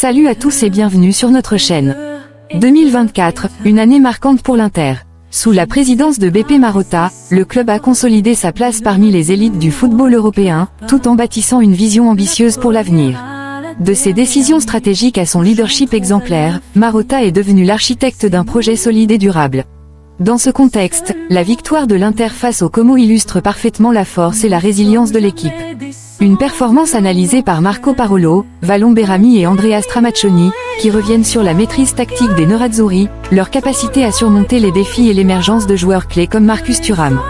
Salut à tous et bienvenue sur notre chaîne. 2024, une année marquante pour l'Inter. Sous la présidence de Beppe Marotta, le club a consolidé sa place parmi les élites du football européen, tout en bâtissant une vision ambitieuse pour l'avenir. De ses décisions stratégiques à son leadership exemplaire, Marotta est devenu l'architecte d'un projet solide et durable. Dans ce contexte, la victoire de l'Inter face au Como illustre parfaitement la force et la résilience de l'équipe. Une performance analysée par Marco Parolo, Valon Behrami et Andrea Stramaccioni, qui reviennent sur la maîtrise tactique des Nerazzurri, leur capacité à surmonter les défis et l'émergence de joueurs clés comme Marcus Thuram.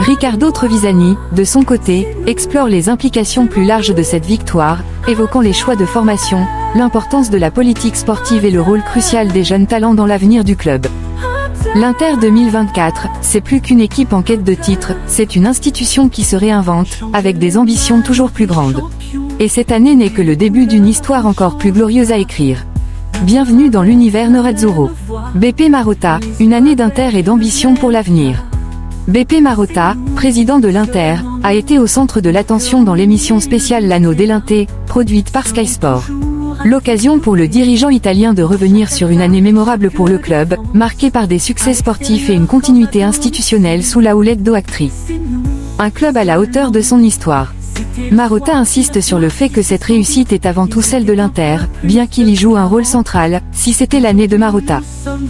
Riccardo Trevisani, de son côté, explore les implications plus larges de cette victoire, évoquant les choix de formation, l'importance de la politique sportive et le rôle crucial des jeunes talents dans l'avenir du club. L'Inter 2024, c'est plus qu'une équipe en quête de titre, c'est une institution qui se réinvente, avec des ambitions toujours plus grandes. Et cette année n'est que le début d'une histoire encore plus glorieuse à écrire. Bienvenue dans l'univers Nerazzurro. Beppe Marotta, une année d'Inter et d'ambition pour l'avenir. Beppe Marotta, président de l'Inter, a été au centre de l'attention dans l'émission spéciale L'Anno dell'Inter, produite par Sky Sport. L'occasion pour le dirigeant italien de revenir sur une année mémorable pour le club, marquée par des succès sportifs et une continuité institutionnelle sous la houlette d'Oaktri. Un club à la hauteur de son histoire. Marotta insiste sur le fait que cette réussite est avant tout celle de l'Inter, bien qu'il y joue un rôle central. Si c'était l'année de Marotta.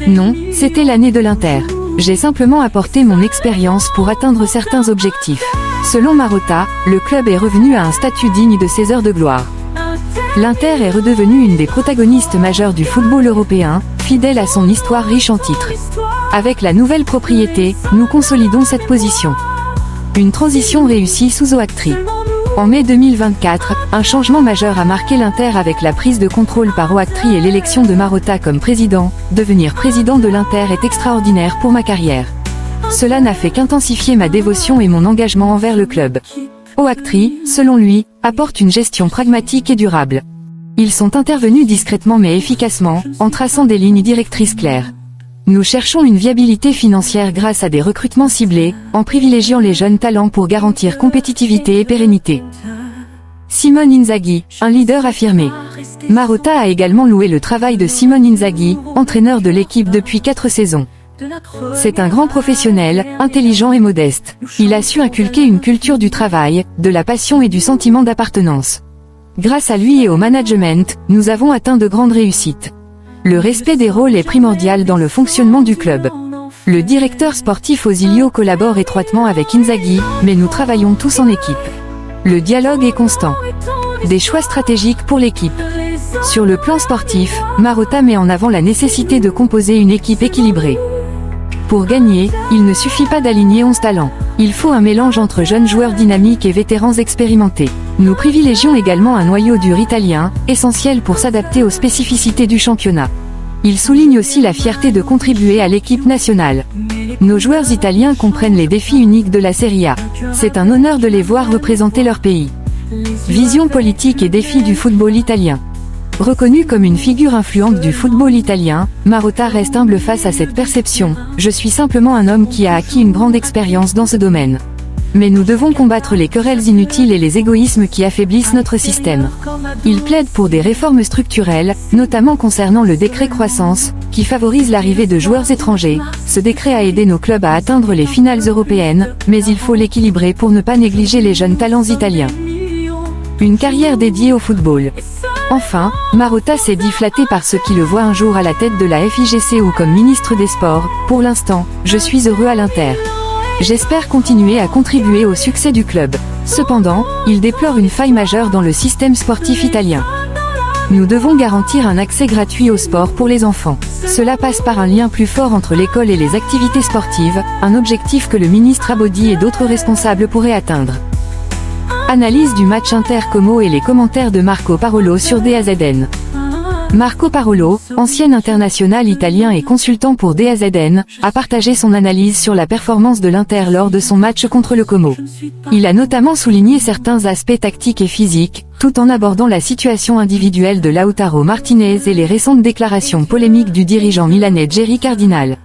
Non, c'était l'année de l'Inter. J'ai simplement apporté mon expérience pour atteindre certains objectifs. Selon Marotta, le club est revenu à un statut digne de ses heures de gloire. L'Inter est redevenu une des protagonistes majeures du football européen, fidèle à son histoire riche en titres. Avec la nouvelle propriété, nous consolidons cette position. Une transition réussie sous Oaktri. En mai 2024, un changement majeur a marqué l'Inter avec la prise de contrôle par Oaktri et l'élection de Marotta comme président. Devenir président de l'Inter est extraordinaire pour ma carrière. Cela n'a fait qu'intensifier ma dévotion et mon engagement envers le club. Oaktri, selon lui, apporte une gestion pragmatique et durable. Ils sont intervenus discrètement mais efficacement, en traçant des lignes directrices claires. Nous cherchons une viabilité financière grâce à des recrutements ciblés, en privilégiant les jeunes talents pour garantir compétitivité et pérennité. Simone Inzaghi, un leader affirmé. Marotta a également loué le travail de Simone Inzaghi, entraîneur de l'équipe depuis 4 saisons. C'est un grand professionnel, intelligent et modeste. Il a su inculquer une culture du travail, de la passion et du sentiment d'appartenance. Grâce à lui et au management, nous avons atteint de grandes réussites. Le respect des rôles est primordial dans le fonctionnement du club. Le directeur sportif Osilio collabore étroitement avec Inzaghi, mais nous travaillons tous en équipe. Le dialogue est constant. Des choix stratégiques pour l'équipe. Sur le plan sportif, Marotta met en avant la nécessité de composer une équipe équilibrée. Pour gagner, il ne suffit pas d'aligner 11 talents. Il faut un mélange entre jeunes joueurs dynamiques et vétérans expérimentés. Nous privilégions également un noyau dur italien, essentiel pour s'adapter aux spécificités du championnat. Il souligne aussi la fierté de contribuer à l'équipe nationale. Nos joueurs italiens comprennent les défis uniques de la Serie A. C'est un honneur de les voir représenter leur pays. Vision politique et défis du football italien. Reconnu comme une figure influente du football italien, Marotta reste humble face à cette perception. Je suis simplement un homme qui a acquis une grande expérience dans ce domaine. Mais nous devons combattre les querelles inutiles et les égoïsmes qui affaiblissent notre système. Il plaide pour des réformes structurelles, notamment concernant le décret croissance, qui favorise l'arrivée de joueurs étrangers. Ce décret a aidé nos clubs à atteindre les finales européennes, mais il faut l'équilibrer pour ne pas négliger les jeunes talents italiens. Une carrière dédiée au football. Enfin, Marotta s'est dit flatté par ceux qui le voient un jour à la tête de la FIGC ou comme ministre des Sports. Pour l'instant, je suis heureux à l'Inter. J'espère continuer à contribuer au succès du club. Cependant, il déplore une faille majeure dans le système sportif italien. Nous devons garantir un accès gratuit au sport pour les enfants. Cela passe par un lien plus fort entre l'école et les activités sportives, un objectif que le ministre Abodi et d'autres responsables pourraient atteindre. Analyse du match Inter-Como et les commentaires de Marco Parolo sur DAZN. Marco Parolo, ancien international italien et consultant pour DAZN, a partagé son analyse sur la performance de l'Inter lors de son match contre le Como. Il a notamment souligné certains aspects tactiques et physiques, tout en abordant la situation individuelle de Lautaro Martinez et les récentes déclarations polémiques du dirigeant milanais Jerry Cardinal.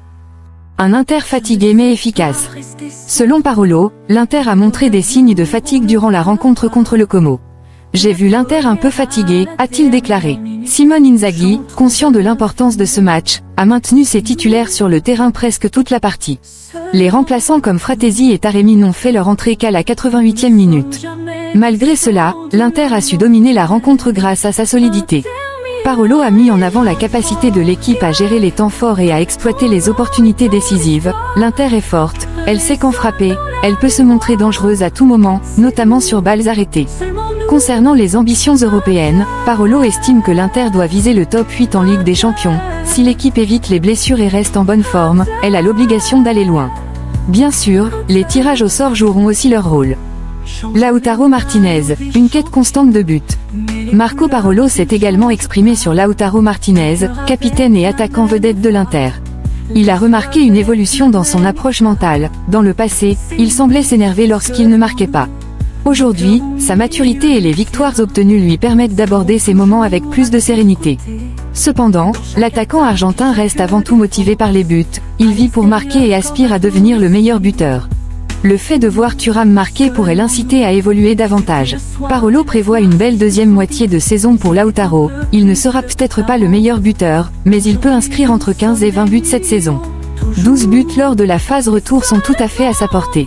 Un Inter fatigué mais efficace. Selon Parolo, l'Inter a montré des signes de fatigue durant la rencontre contre le Como. J'ai vu l'Inter un peu fatigué, a-t-il déclaré. Simone Inzaghi, conscient de l'importance de ce match, a maintenu ses titulaires sur le terrain presque toute la partie. Les remplaçants comme Fratesi et Taremi n'ont fait leur entrée qu'à la 88e minute. Malgré cela, l'Inter a su dominer la rencontre grâce à sa solidité. Parolo a mis en avant la capacité de l'équipe à gérer les temps forts et à exploiter les opportunités décisives. L'Inter est forte, elle sait quand frapper, elle peut se montrer dangereuse à tout moment, notamment sur balles arrêtées. Concernant les ambitions européennes, Parolo estime que l'Inter doit viser le top 8 en Ligue des Champions. Si l'équipe évite les blessures et reste en bonne forme, elle a l'obligation d'aller loin. Bien sûr, les tirages au sort joueront aussi leur rôle. Lautaro Martinez, une quête constante de but. Marco Parolo s'est également exprimé sur Lautaro Martinez, capitaine et attaquant vedette de l'Inter. Il a remarqué une évolution dans son approche mentale. Dans le passé, il semblait s'énerver lorsqu'il ne marquait pas. Aujourd'hui, sa maturité et les victoires obtenues lui permettent d'aborder ces moments avec plus de sérénité. Cependant, l'attaquant argentin reste avant tout motivé par les buts, il vit pour marquer et aspire à devenir le meilleur buteur. Le fait de voir Thuram marquer pourrait l'inciter à évoluer davantage. Parolo prévoit une belle deuxième moitié de saison pour Lautaro. Il ne sera peut-être pas le meilleur buteur, mais il peut inscrire entre 15 et 20 buts cette saison. 12 buts lors de la phase retour sont tout à fait à sa portée.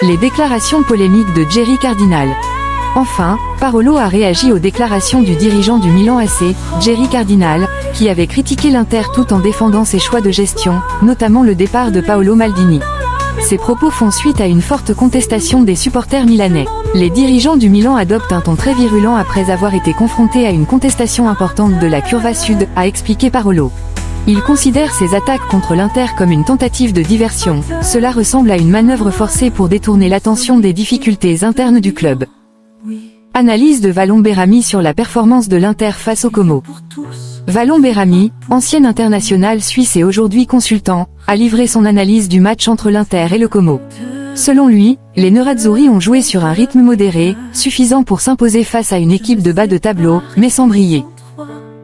Les déclarations polémiques de Jerry Cardinal. Enfin, Parolo a réagi aux déclarations du dirigeant du Milan AC, Jerry Cardinal, qui avait critiqué l'Inter tout en défendant ses choix de gestion, notamment le départ de Paolo Maldini. Ces propos font suite à une forte contestation des supporters milanais. Les dirigeants du Milan adoptent un ton très virulent après avoir été confrontés à une contestation importante de la Curva Sud, a expliqué Parolo. Il considère ces attaques contre l'Inter comme une tentative de diversion. Cela ressemble à une manœuvre forcée pour détourner l'attention des difficultés internes du club. Analyse de Valon Behrami sur la performance de l'Inter face au Como. Valon Behrami, ancien international suisse et aujourd'hui consultant, a livré son analyse du match entre l'Inter et le Como. Selon lui, les Nerazzurri ont joué sur un rythme modéré, suffisant pour s'imposer face à une équipe de bas de tableau, mais sans briller.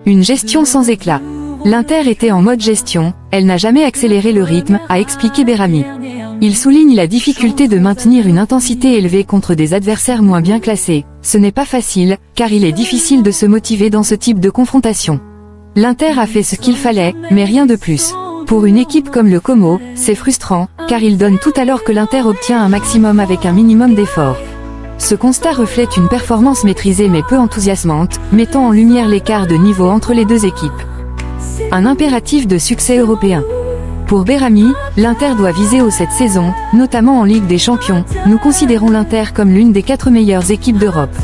Une gestion sans éclat. L'Inter était en mode gestion, elle n'a jamais accéléré le rythme, a expliqué Behrami. Il souligne la difficulté de maintenir une intensité élevée contre des adversaires moins bien classés. Ce n'est pas facile, car il est difficile de se motiver dans ce type de confrontation. L'Inter a fait ce qu'il fallait, mais rien de plus. Pour une équipe comme le Como, c'est frustrant, car il donne tout alors que l'Inter obtient un maximum avec un minimum d'efforts. Ce constat reflète une performance maîtrisée mais peu enthousiasmante, mettant en lumière l'écart de niveau entre les deux équipes. Un impératif de succès européen. Pour Behrami, l'Inter doit viser haut cette saison, notamment en Ligue des Champions. Nous considérons l'Inter comme l'une des 4 meilleures équipes d'Europe.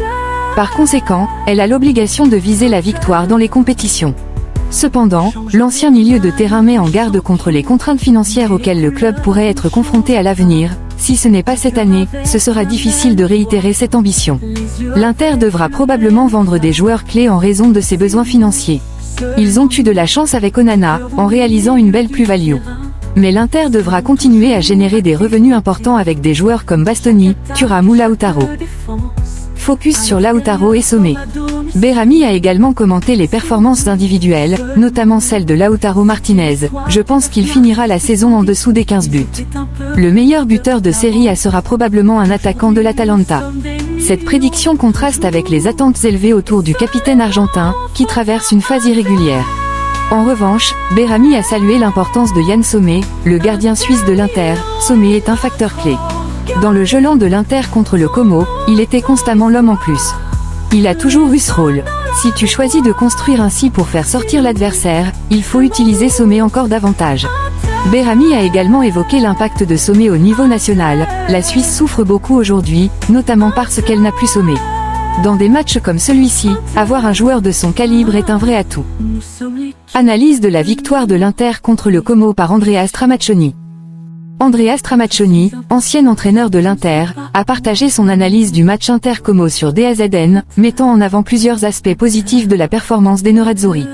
Par conséquent, elle a l'obligation de viser la victoire dans les compétitions. Cependant, l'ancien milieu de terrain met en garde contre les contraintes financières auxquelles le club pourrait être confronté à l'avenir. Si ce n'est pas cette année, ce sera difficile de réitérer cette ambition. L'Inter devra probablement vendre des joueurs clés en raison de ses besoins financiers. Ils ont eu de la chance avec Onana, en réalisant une belle plus-value. Mais l'Inter devra continuer à générer des revenus importants avec des joueurs comme Bastoni, Thuram ou Lautaro. Focus sur Lautaro et Sommer. Behrami a également commenté les performances individuelles, notamment celle de Lautaro Martinez. Je pense qu'il finira la saison en dessous des 15 buts. Le meilleur buteur de Serie A sera probablement un attaquant de l'Atalanta. Cette prédiction contraste avec les attentes élevées autour du capitaine argentin, qui traverse une phase irrégulière. En revanche, Behrami a salué l'importance de Yann Sommer, le gardien suisse de l'Inter. Sommer est un facteur clé. Dans le jeu lent de l'Inter contre le Como, il était constamment l'homme en plus. Il a toujours eu ce rôle. Si tu choisis de construire ainsi pour faire sortir l'adversaire, il faut utiliser Sommer encore davantage. Behrami a également évoqué l'impact de Sommer au niveau national. La Suisse souffre beaucoup aujourd'hui, notamment parce qu'elle n'a plus Sommer. Dans des matchs comme celui-ci, avoir un joueur de son calibre est un vrai atout. Analyse de la victoire de l'Inter contre le Como par Andrea Stramaccioni. Andrea Stramaccioni, ancien entraîneur de l'Inter, a partagé son analyse du match Inter-Como sur DAZN, mettant en avant plusieurs aspects positifs de la performance des Nerazzurri.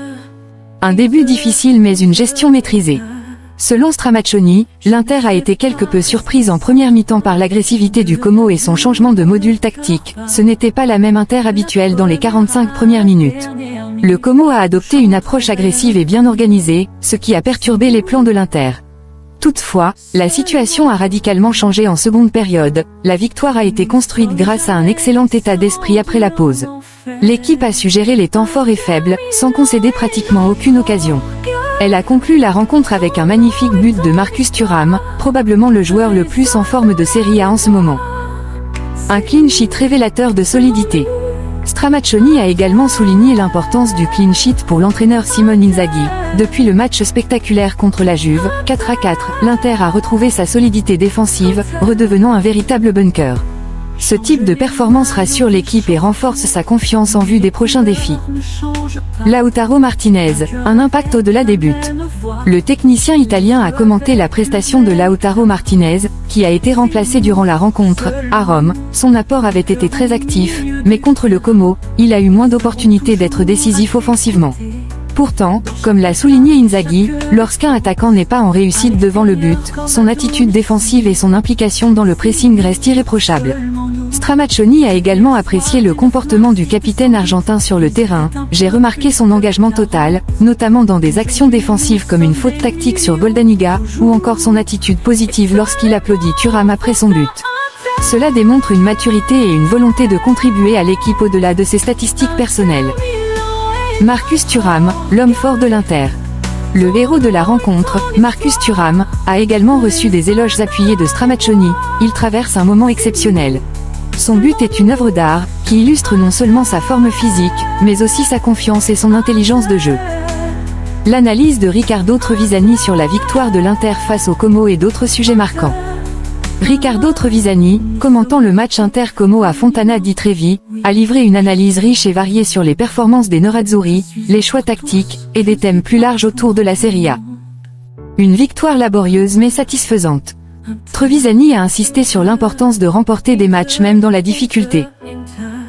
Un début difficile mais une gestion maîtrisée. Selon Stramaccioni, l'Inter a été quelque peu surprise en première mi-temps par l'agressivité du Como et son changement de module tactique. Ce n'était pas la même Inter habituelle dans les 45 premières minutes. Le Como a adopté une approche agressive et bien organisée, ce qui a perturbé les plans de l'Inter. Toutefois, la situation a radicalement changé en seconde période, la victoire a été construite grâce à un excellent état d'esprit après la pause. L'équipe a su gérer les temps forts et faibles, sans concéder pratiquement aucune occasion. Elle a conclu la rencontre avec un magnifique but de Marcus Thuram, probablement le joueur le plus en forme de Serie A en ce moment. Un clean sheet révélateur de solidité. Stramaccioni a également souligné l'importance du clean sheet pour l'entraîneur Simone Inzaghi. Depuis le match spectaculaire contre la Juve, 4-4, l'Inter a retrouvé sa solidité défensive, redevenant un véritable bunker. Ce type de performance rassure l'équipe et renforce sa confiance en vue des prochains défis. Lautaro Martinez, un impact au-delà des buts. Le technicien italien a commenté la prestation de Lautaro Martinez, qui a été remplacé durant la rencontre. À Rome, son apport avait été très actif, mais contre le Como, il a eu moins d'opportunités d'être décisif offensivement. Pourtant, comme l'a souligné Inzaghi, lorsqu'un attaquant n'est pas en réussite devant le but, son attitude défensive et son implication dans le pressing restent irréprochables. Stramaccioni a également apprécié le comportement du capitaine argentin sur le terrain. J'ai remarqué son engagement total, notamment dans des actions défensives comme une faute tactique sur Goldaniga, ou encore son attitude positive lorsqu'il applaudit Thuram après son but. Cela démontre une maturité et une volonté de contribuer à l'équipe au-delà de ses statistiques personnelles. Marcus Thuram, l'homme fort de l'Inter. Le héros de la rencontre, Marcus Thuram, a également reçu des éloges appuyés de Stramaccioni. Il traverse un moment exceptionnel. Son but est une œuvre d'art, qui illustre non seulement sa forme physique, mais aussi sa confiance et son intelligence de jeu. L'analyse de Riccardo Trevisani sur la victoire de l'Inter face au Como et d'autres sujets marquants. Riccardo Trevisani, commentant le match Inter-Como à Fontana di Trevi, a livré une analyse riche et variée sur les performances des Nerazzurri, les choix tactiques, et des thèmes plus larges autour de la Serie A. Une victoire laborieuse mais satisfaisante. Trevisani a insisté sur l'importance de remporter des matchs même dans la difficulté.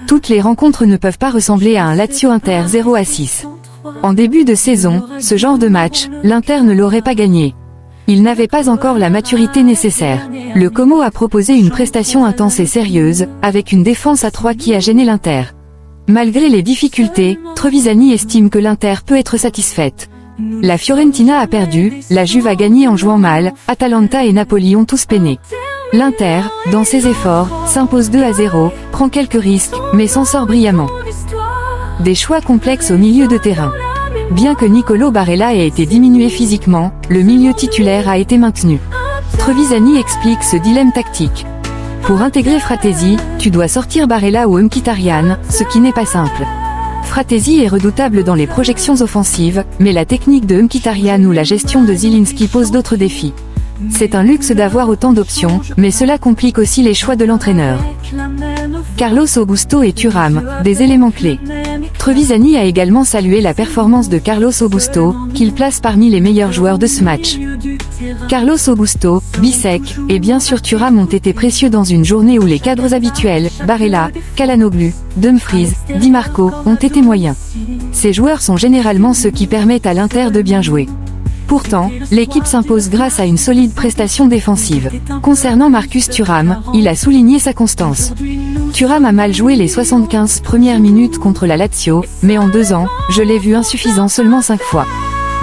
Toutes les rencontres ne peuvent pas ressembler à un Lazio Inter 0-6. En début de saison, ce genre de match, l'Inter ne l'aurait pas gagné. Il n'avait pas encore la maturité nécessaire. Le Como a proposé une prestation intense et sérieuse, avec une défense à 3 qui a gêné l'Inter. Malgré les difficultés, Trevisani estime que l'Inter peut être satisfaite. La Fiorentina a perdu, la Juve a gagné en jouant mal, Atalanta et Napoli ont tous peiné. L'Inter, dans ses efforts, s'impose 2-0, prend quelques risques, mais s'en sort brillamment. Des choix complexes au milieu de terrain. Bien que Nicolo Barella ait été diminué physiquement, le milieu titulaire a été maintenu. Trevisani explique ce dilemme tactique. Pour intégrer Fratesi, tu dois sortir Barella ou Mkhitaryan, ce qui n'est pas simple. Fratesi est redoutable dans les projections offensives, mais la technique de Mkhitaryan ou la gestion de Zielinski pose d'autres défis. C'est un luxe d'avoir autant d'options, mais cela complique aussi les choix de l'entraîneur. Carlos Augusto et Thuram, des éléments clés. Trevisani a également salué la performance de Carlos Augusto, qu'il place parmi les meilleurs joueurs de ce match. Carlos Augusto, Bisek, et bien sûr Thuram ont été précieux dans une journée où les cadres habituels, Barella, Çalhanoğlu, Dumfries, Di Marco, ont été moyens. Ces joueurs sont généralement ceux qui permettent à l'Inter de bien jouer. Pourtant, l'équipe s'impose grâce à une solide prestation défensive. Concernant Marcus Thuram, il a souligné sa constance. Thuram a mal joué les 75 premières minutes contre la Lazio, mais en 2 ans, je l'ai vu insuffisant seulement 5 fois.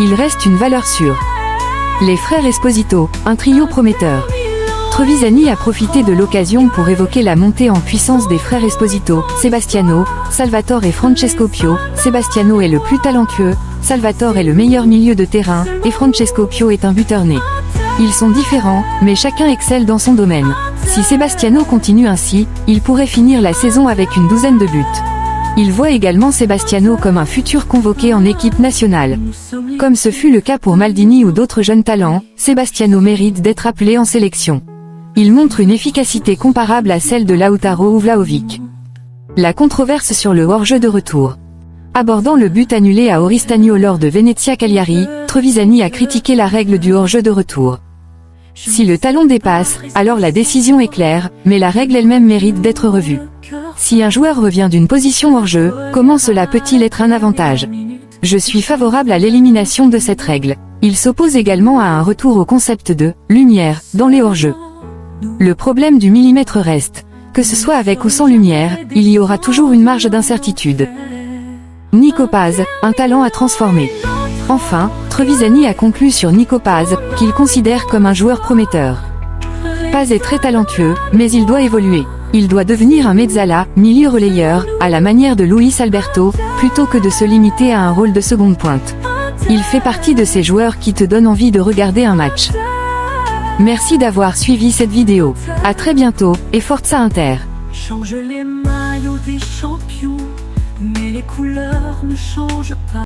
Il reste une valeur sûre. Les frères Esposito, un trio prometteur. Trevisani a profité de l'occasion pour évoquer la montée en puissance des frères Esposito, Sebastiano, Salvatore et Francesco Pio. Sebastiano est le plus talentueux, Salvatore est le meilleur milieu de terrain, et Francesco Pio est un buteur né. Ils sont différents, mais chacun excelle dans son domaine. Si Sebastiano continue ainsi, il pourrait finir la saison avec une 12aine de buts. Il voit également Sebastiano comme un futur convoqué en équipe nationale. Comme ce fut le cas pour Maldini ou d'autres jeunes talents, Sebastiano mérite d'être appelé en sélection. Il montre une efficacité comparable à celle de Lautaro ou Vlahovic. La controverse sur le hors-jeu de retour. Abordant le but annulé à Oristagno lors de Venezia Cagliari, Trevisani a critiqué la règle du hors-jeu de retour. Si le talon dépasse, alors la décision est claire, mais la règle elle-même mérite d'être revue. Si un joueur revient d'une position hors-jeu, comment cela peut-il être un avantage? Je suis favorable à l'élimination de cette règle. Il s'oppose également à un retour au concept de « lumière » dans les hors-jeux. Le problème du millimètre reste. Que ce soit avec ou sans lumière, il y aura toujours une marge d'incertitude. Nico Paz, un talent à transformer. Enfin, Trevisani a conclu sur Nico Paz, qu'il considère comme un joueur prometteur. Paz est très talentueux, mais il doit évoluer. Il doit devenir un mezzala, milieu relayeur, à la manière de Luis Alberto, plutôt que de se limiter à un rôle de seconde pointe. Il fait partie de ces joueurs qui te donnent envie de regarder un match. Merci d'avoir suivi cette vidéo. À très bientôt, et Forza Inter. Change les maillots des champions, mais les couleurs ne changent pas.